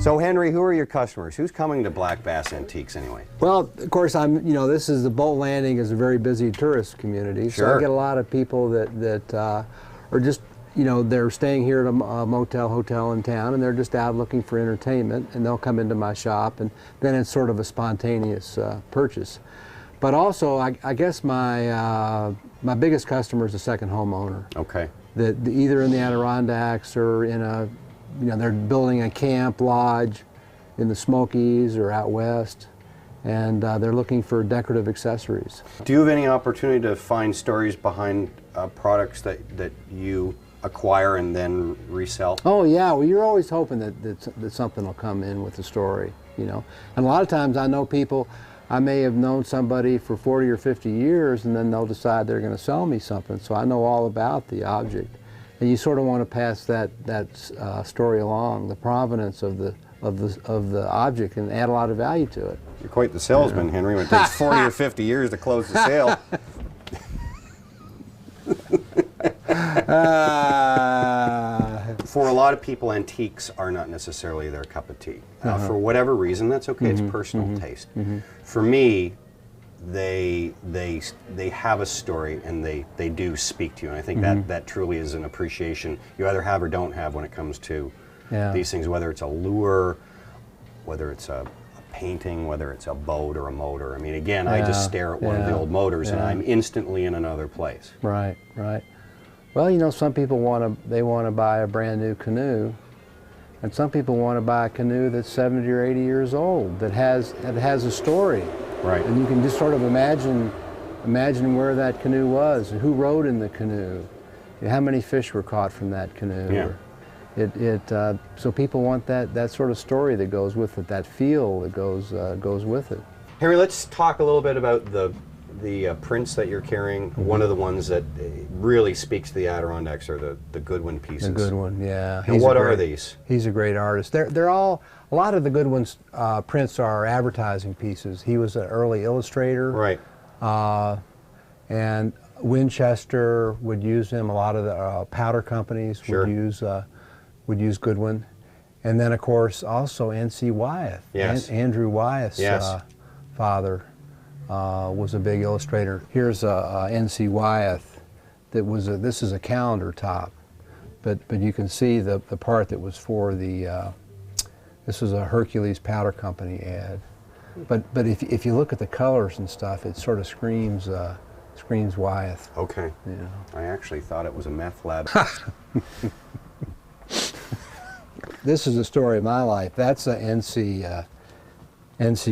So Henry, who are your customers? Who's coming to Black Bass Antiques anyway? Well, of course, this is the Bolton Landing is a very busy tourist community. Sure. So I get a lot of people that are just, they're staying here at a hotel in town, and they're just out looking for entertainment, and they'll come into my shop, and then it's sort of a spontaneous purchase. But also, I guess my biggest customer is a second homeowner. Okay. That either in the Adirondacks or in they're building a camp lodge in the Smokies or out west, and they're looking for decorative accessories. Do you have any opportunity to find stories behind products that you acquire and then resell? Oh yeah, well you're always hoping that something will come in with the story, And a lot of times I know people, I may have known somebody for 40 or 50 years, and then they'll decide they're going to sell me something, so I know all about the object. And you sort of want to pass that story along, the provenance of the object, and add a lot of value to it. You're quite the salesman, Henry, when it takes 40 or 50 years to close the sale. For a lot of people, antiques are not necessarily their cup of tea. For whatever reason, that's okay. It's personal taste. For me, they have a story, and they do speak to you. And I think that truly is an appreciation you either have or don't have when it comes to these things, whether it's a lure, whether it's a painting, whether it's a boat or a motor. I mean, again, I just stare at one of the old motors, and I'm instantly in another place. Right, right. Well, some people want to buy a brand new canoe, and some people want to buy a canoe that's 70 or 80 years old that has a story. Right. And you can just sort of imagine where that canoe was, who rode in the canoe, how many fish were caught from that canoe. Yeah. So people want that sort of story that goes with it, that feel that goes with it. Henry, let's talk a little bit about the prints that you're carrying. One of the ones that really speaks to the Adirondacks are the Goodwin pieces. The Goodwin, yeah. And what are these? He's a great artist. They're all, a lot of the Goodwin's prints are advertising pieces. He was an early illustrator. Right. And Winchester would use him. A lot of the powder companies would use Goodwin. And then, of course, also N.C. Wyeth. Yes. Andrew Wyeth's father was a big illustrator. Here's N.C. Wyeth. This is a calendar top, but you can see the part that was for the. This was a Hercules Powder Company ad, but if you look at the colors and stuff, it sort of screams Wyeth. Okay. I actually thought it was a meth lab. This is the story of my life. That's a N.C.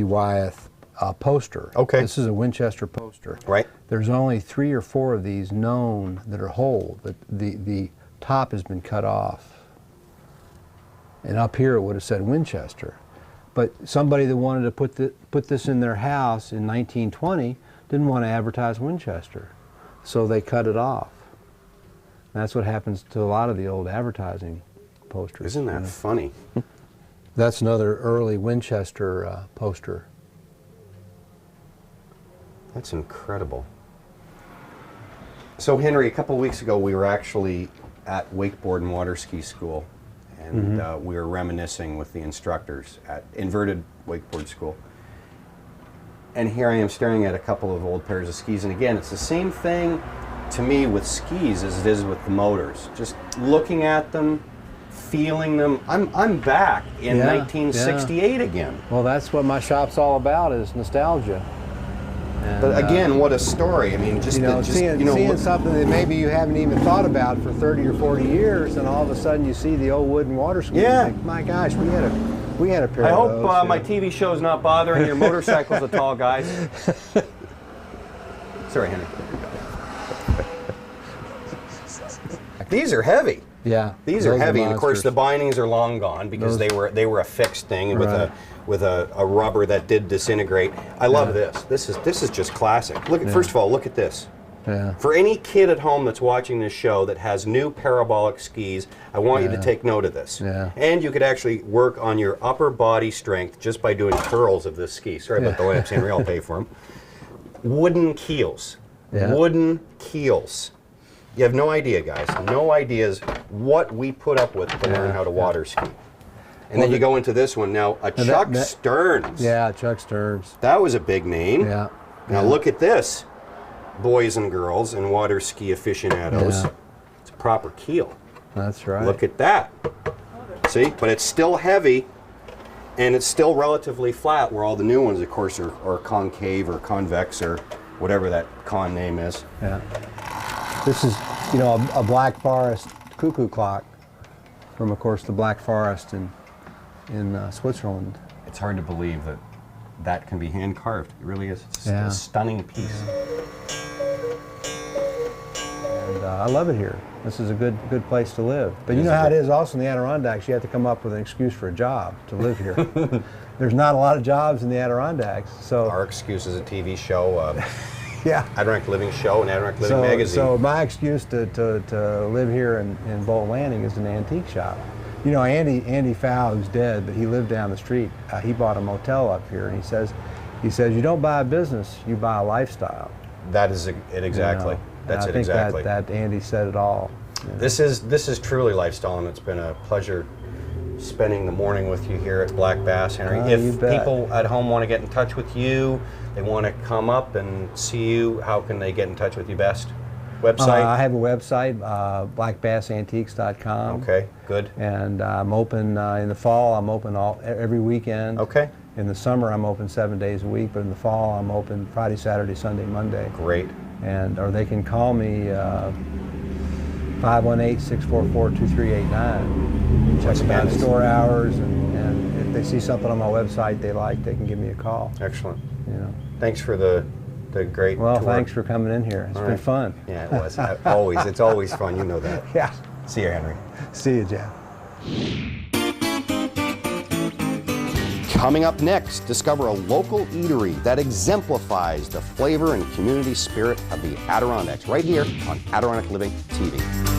Wyeth poster. Okay. This is a Winchester poster. Right. There's only 3 or 4 of these known that are whole, but the top has been cut off. And up here it would have said Winchester. But somebody that wanted to put this in their house in 1920 didn't want to advertise Winchester, so they cut it off. And that's what happens to a lot of the old advertising posters. Isn't that funny? That's another early Winchester poster. That's incredible. So Henry, a couple of weeks ago we were actually at wakeboard and water ski school, and we were reminiscing with the instructors at Inverted Wakeboard School. And here I am staring at a couple of old pairs of skis, and again, it's the same thing to me with skis as it is with the motors. Just looking at them, feeling them. I'm back in 1968 again. Well, that's what my shop's all about, is nostalgia. And, but again, what a story. I mean, seeing something that maybe you haven't even thought about for 30 or 40 years, and all of a sudden you see the old wooden water ski. Yeah. You think, my gosh, we had a pair I of hope those. my TV show's not bothering your motorcycles at all, guys. Sorry, Henry. These are heavy. Yeah. These are heavy, and of course the bindings are long gone because they were a fixed thing with a rubber that did disintegrate. I love this. This is just classic. Look at first of all, look at this. Yeah. For any kid at home that's watching this show that has new parabolic skis, I want you to take note of this. Yeah. And you could actually work on your upper body strength just by doing curls of this ski. Sorry about the lamps, Henry. I'll pay for them. Wooden keels. Yeah. Wooden keels. You have no idea, guys. No ideas what we put up with to learn how to water ski. And then you go into this one now, Chuck Stearns. Yeah, Chuck Stearns. That was a big name. Yeah. Now look at this, boys and girls and water ski aficionados. Yeah. It's a proper keel. That's right. Look at that. See, but it's still heavy, and it's still relatively flat. Where all the new ones, of course, are concave or convex or whatever that con name is. Yeah. This is, you know, a Black Forest cuckoo clock from, of course, the Black Forest in Switzerland. It's hard to believe that that can be hand carved. It really is. It's Yeah. a stunning piece. And I love it here. This is a good place to live. But It you is know a how it good- is also in the Adirondacks. You have to come up with an excuse for a job to live here. There's not a lot of jobs in the Adirondacks, so Our excuse is a TV show, yeah. Adirondack Living Show and Adirondack Living Magazine. So my excuse to live here in Bolton Landing is an antique shop. You know, Andy Fow, who's dead, but he lived down the street. He bought a motel up here, and he says, you don't buy a business, you buy a lifestyle. That is it exactly. You know? That's And it I think exactly. that Andy said it all. You know? This is truly lifestyle, and it's been a pleasure spending the morning with you here at Black Bass, Henry. Oh, you If bet. people at home want to get in touch with you, they want to come up and see you, how can they get in touch with you best? Website? I have a website, blackbassantiques.com. Okay, good. And I'm open in the fall. I'm open every weekend. Okay, In the summer, I'm open 7 days a week, but in the fall, I'm open Friday, Saturday, Sunday, Monday. great. Or they can call me 518-644-2389. Check again, out it's- store hours, and if they see something on my website they like, they can give me a call. Excellent. You know. Thanks for the great Well, tour. thanks for coming in here. It's All been right. fun. Yeah, it was. It's always fun, you know that. Yeah. See you, Henry. See you, Jeff. Coming up next, discover a local eatery that exemplifies the flavor and community spirit of the Adirondacks, right here on Adirondack Living TV.